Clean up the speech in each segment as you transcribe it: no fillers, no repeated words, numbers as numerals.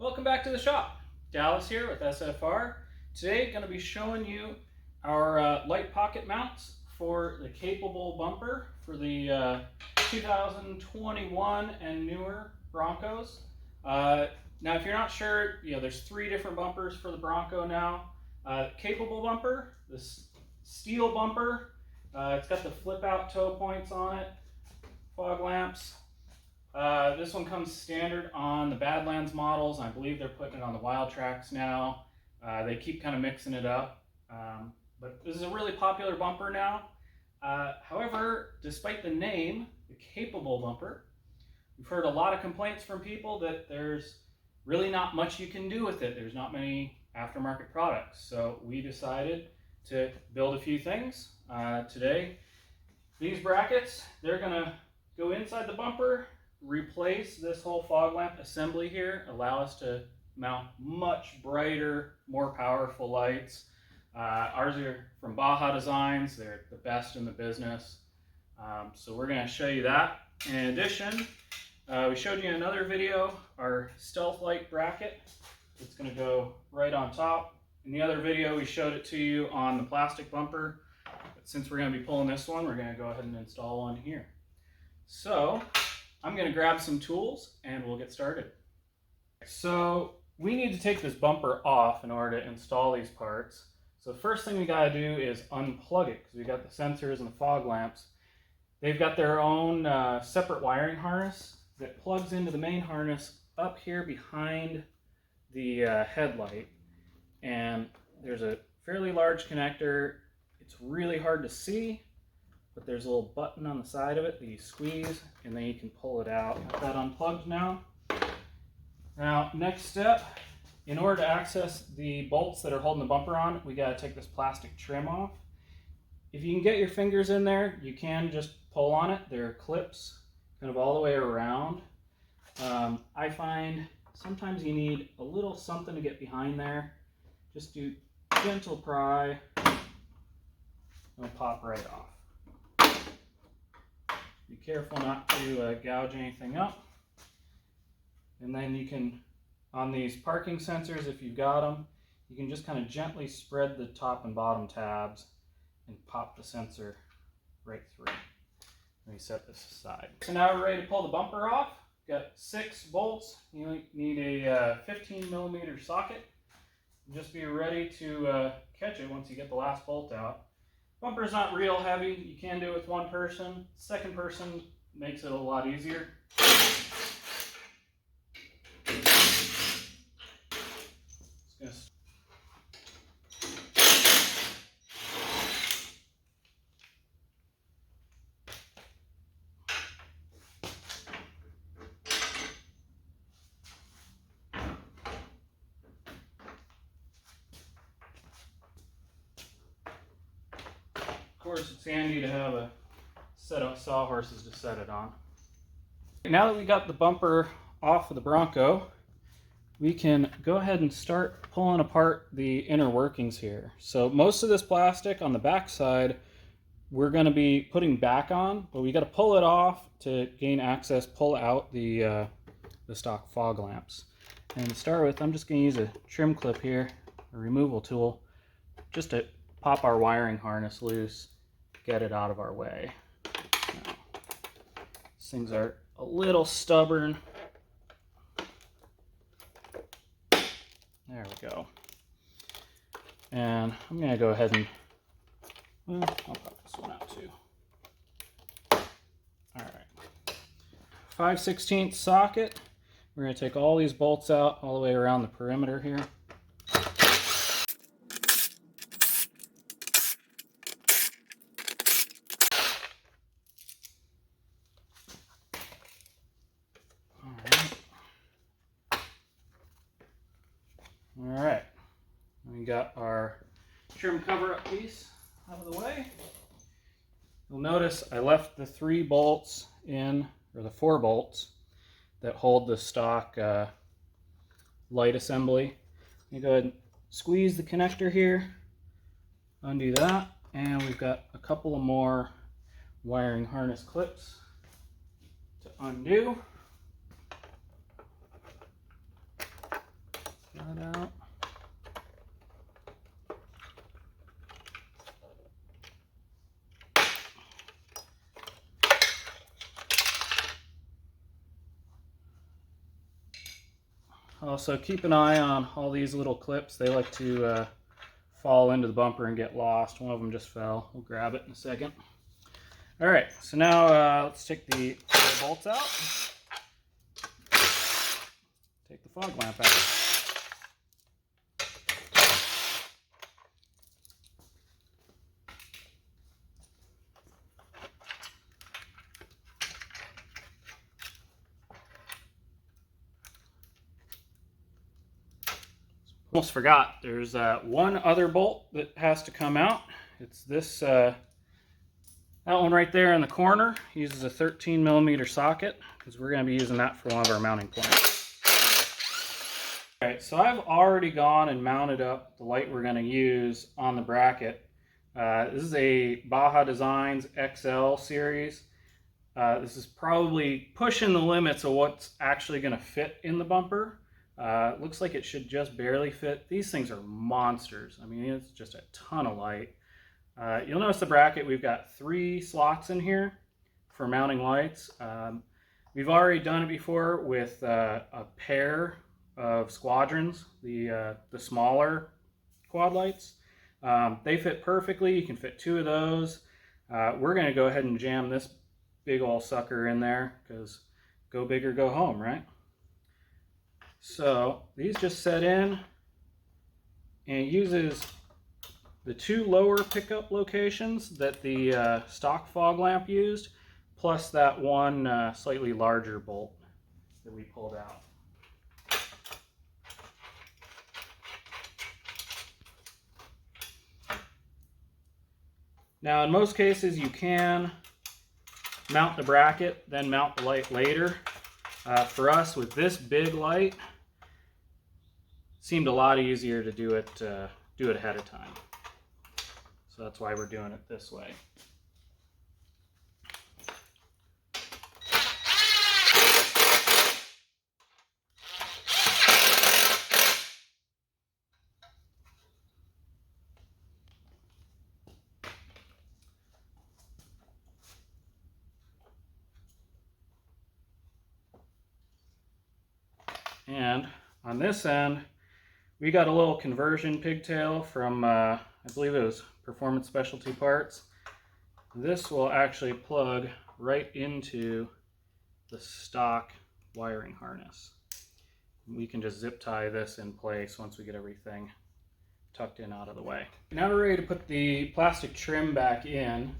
Welcome back to the shop. Dallas here with SFR. Today going to be showing you our light pocket mounts for the Capable bumper for the 2021 and newer Broncos. Now if you're not sure, there's three different bumpers for the Bronco now. Capable bumper, this steel bumper, it's got the flip out toe points on it, fog lamps. This one comes standard on the Badlands models. I believe they're putting it on the Wild Tracks now. They keep kind of mixing it up. But this is a really popular bumper now. However, despite the name, the Capable bumper, we've heard a lot of complaints from people that there's really not much you can do with it. There's not many aftermarket products. So we decided to build a few things today. These brackets, they're gonna go inside the bumper, replace this whole fog lamp assembly here, allow us to mount much brighter, more powerful lights. Ours are from Baja Designs. They're the best in the business. So we're going to show you that. In addition, we showed you in another video our stealth light bracket. It's going to go right on top. In the other video, we showed it to you on the plastic bumper. But since we're going to be pulling this one, we're going to go ahead and install one here. So I'm going to grab some tools and we'll get started. So we need to take this bumper off in order to install these parts. So the first thing we got to do is unplug it, because we got the sensors and the fog lamps. They've got their own separate wiring harness that plugs into the main harness up here behind the headlight. And there's a fairly large connector. It's really hard to see, but there's a little button on the side of it that you squeeze and then you can pull it out. Got that unplugged now. Now, next step, in order to access the bolts that are holding the bumper on, we got to take this plastic trim off. If you can get your fingers in there, you can just pull on it. There are clips kind of all the way around. I find sometimes you need a little something to get behind there. Just do gentle pry, and it'll pop right off. Be careful not to gouge anything up. And then you can, on these parking sensors, if you've got them, you can just kind of gently spread the top and bottom tabs and pop the sensor right through. Let me set this aside. So now we're ready to pull the bumper off. Got 6 bolts. You need a 15mm socket. Just be ready to catch it once you get the last bolt out. Bumper's not real heavy. You can do it with one person. Second person makes it a lot easier. Of course, it's handy to have a set of sawhorses to set it on. Now that we got the bumper off of the Bronco, we can go ahead and start pulling apart the inner workings here. So most of this plastic on the back side we're going to be putting back on, but we got to pull it off to gain access, pull out the stock fog lamps. And to start with, I'm just going to use a trim clip here, a removal tool, just to pop our wiring harness loose, get it out of our way. Now, these things are a little stubborn. There we go. And I'm going to go ahead and, well, I'll pop this one out too. Alright. 5/16 socket. We're going to take all these bolts out all the way around the perimeter here. Alright, we got our trim cover-up piece out of the way. You'll notice I left the 3 bolts in, or the 4 bolts that hold the stock light assembly. You go ahead and squeeze the connector here, undo that, and we've got a couple of more wiring harness clips to undo. that out. Also, keep an eye on all these little clips. They like to fall into the bumper and get lost. One of them just fell. We'll grab it in a second. All right, so now let's take the bolts out. Take the fog lamp out. Almost forgot, there's one other bolt that has to come out. It's this, that one right there in the corner. Uses a 13mm socket because we're going to be using that for one of our mounting points. Alright, so I've already gone and mounted up the light we're going to use on the bracket. This is a Baja Designs XL series. This is probably pushing the limits of what's actually going to fit in the bumper. Looks like it should just barely fit. These things are monsters. I mean, it's just a ton of light. You'll notice the bracket, we've got 3 slots in here for mounting lights. We've already done it before with a pair of squadrons, the smaller quad lights. They fit perfectly. You can fit 2 of those. We're going to go ahead and jam this big old sucker in there because go big or go home, right? So these just set in, and it uses the 2 lower pickup locations that the stock fog lamp used, plus that one slightly larger bolt that we pulled out. Now in most cases you can mount the bracket, then mount the light later. For us, with this big light, it seemed a lot easier to do it ahead of time. So that's why we're doing it this way. And on this end, we got a little conversion pigtail from, I believe it was Performance Specialty Parts. This will actually plug right into the stock wiring harness. We can just zip tie this in place once we get everything tucked in out of the way. Now we're ready to put the plastic trim back in.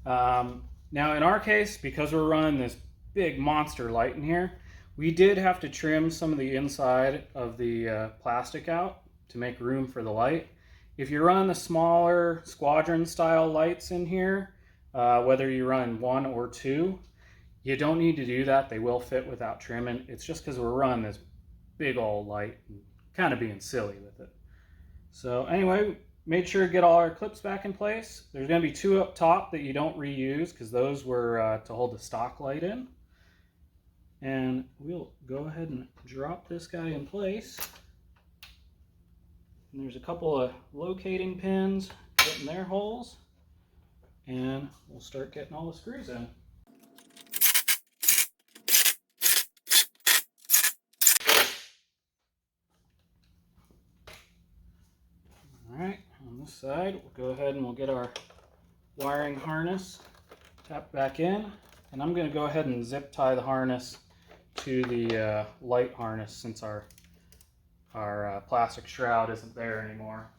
Now in our case, because we're running this big monster light in here, we did have to trim some of the inside of the plastic out to make room for the light. If you run the smaller squadron style lights in here, whether you run 1 or 2, you don't need to do that. They will fit without trimming. It's just because we're running this big old light and kind of being silly with it. So anyway, made sure to get all our clips back in place. There's going to be 2 up top that you don't reuse because those were to hold the stock light in. And we'll go ahead and drop this guy in place. And there's a couple of locating pins getting their holes. And we'll start getting all the screws in. Alright, on this side, we'll go ahead and we'll get our wiring harness tapped back in. And I'm going to go ahead and zip tie the harness to the light harness since our plastic shroud isn't there anymore.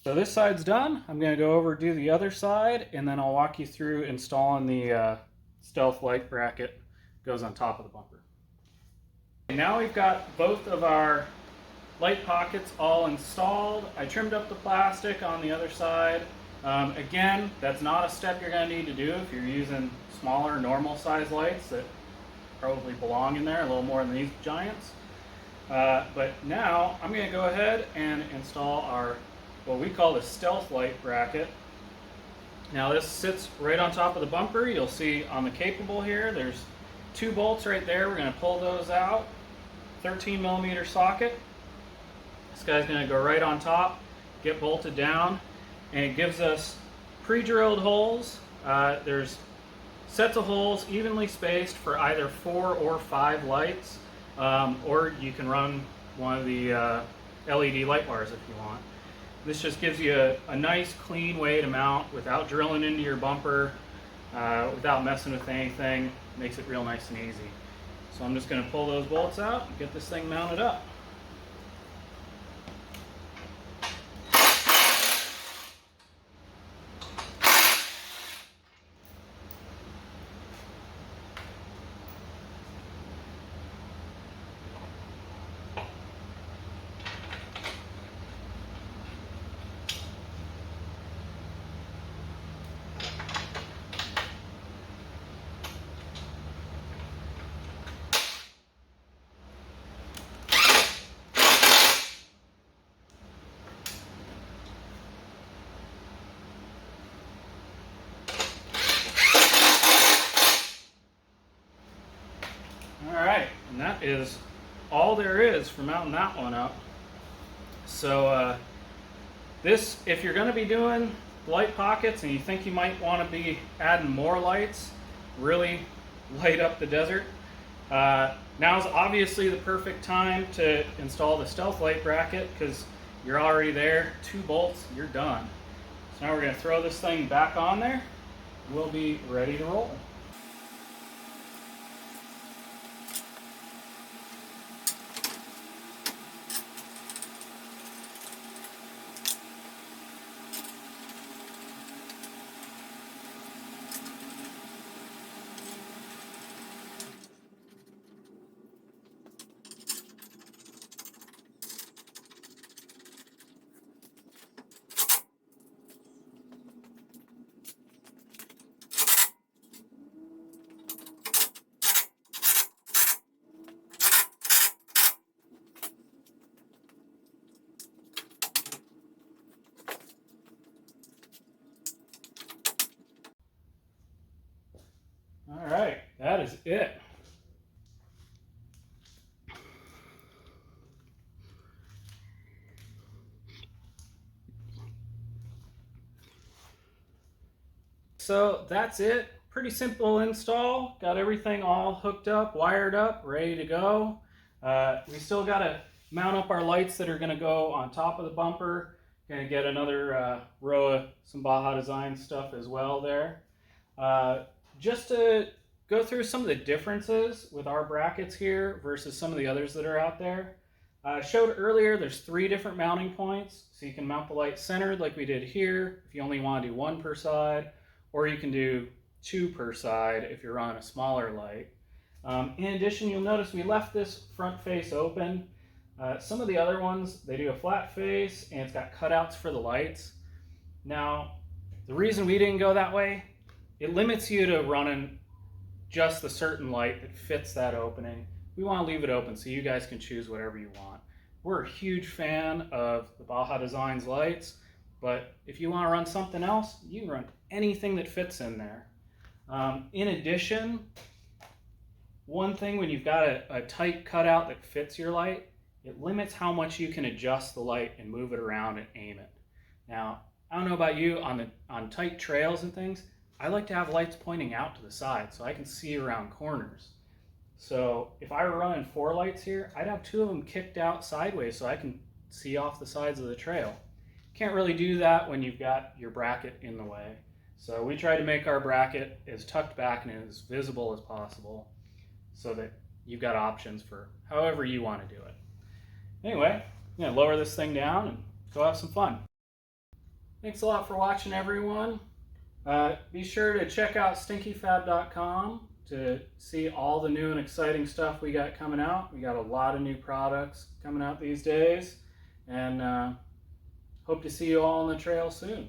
So this side's done. I'm going to go over do the other side, and then I'll walk you through installing the stealth light bracket. Goes on top of the bumper. And now we've got both of our light pockets all installed. I trimmed up the plastic on the other side. Again, that's not a step you're going to need to do if you're using smaller normal size lights that probably belong in there a little more than these giants. But now I'm going to go ahead and install our what we call the stealth light bracket. Now this sits right on top of the bumper. You'll see on the Capable here there's 2 bolts right there. We're going to pull those out, 13mm socket, This guy's going to go right on top, get bolted down, and it gives us pre-drilled holes. There's sets of holes evenly spaced for either 4 or 5 lights, or you can run one of the LED light bars if you want. This just gives you a nice clean way to mount without drilling into your bumper, without messing with anything. Makes it real nice and easy. So I'm just going to pull those bolts out and get this thing mounted up. Alright, and that is all there is for mounting that one up. So this, if you're going to be doing light pockets and you think you might want to be adding more lights, really light up the desert, now's obviously the perfect time to install the stealth light bracket because you're already there, 2 bolts, you're done. So now we're going to throw this thing back on there, we'll be ready to roll. Alright, that is it. So that's it. Pretty simple install. Got everything all hooked up, wired up, ready to go. We still got to mount up our lights that are going to go on top of the bumper. Going to get another row of some Baja Design stuff as well there. Just to go through some of the differences with our brackets here versus some of the others that are out there. I showed earlier there's 3 different mounting points, so you can mount the light centered like we did here if you only want to do 1 per side, or you can do 2 per side if you're on a smaller light. In addition, you'll notice we left this front face open. Some of the other ones, they do a flat face and it's got cutouts for the lights. Now, the reason we didn't go that way, it limits you to running just the certain light that fits that opening. We want to leave it open so you guys can choose whatever you want. We're a huge fan of the Baja Designs lights, but if you want to run something else, you can run anything that fits in there. In addition, one thing when you've got a tight cutout that fits your light, it limits how much you can adjust the light and move it around and aim it. Now, I don't know about you, on tight trails and things, I like to have lights pointing out to the side so I can see around corners. So if I were running 4 lights here, I'd have 2 of them kicked out sideways so I can see off the sides of the trail. Can't really do that when you've got your bracket in the way. So we try to make our bracket as tucked back and as visible as possible so that you've got options for however you want to do it. Anyway, I'm going to lower this thing down and go have some fun. Thanks a lot for watching, everyone. Be sure to check out stinkyfab.com to see all the new and exciting stuff we got coming out. We got a lot of new products coming out these days, and hope to see you all on the trail soon.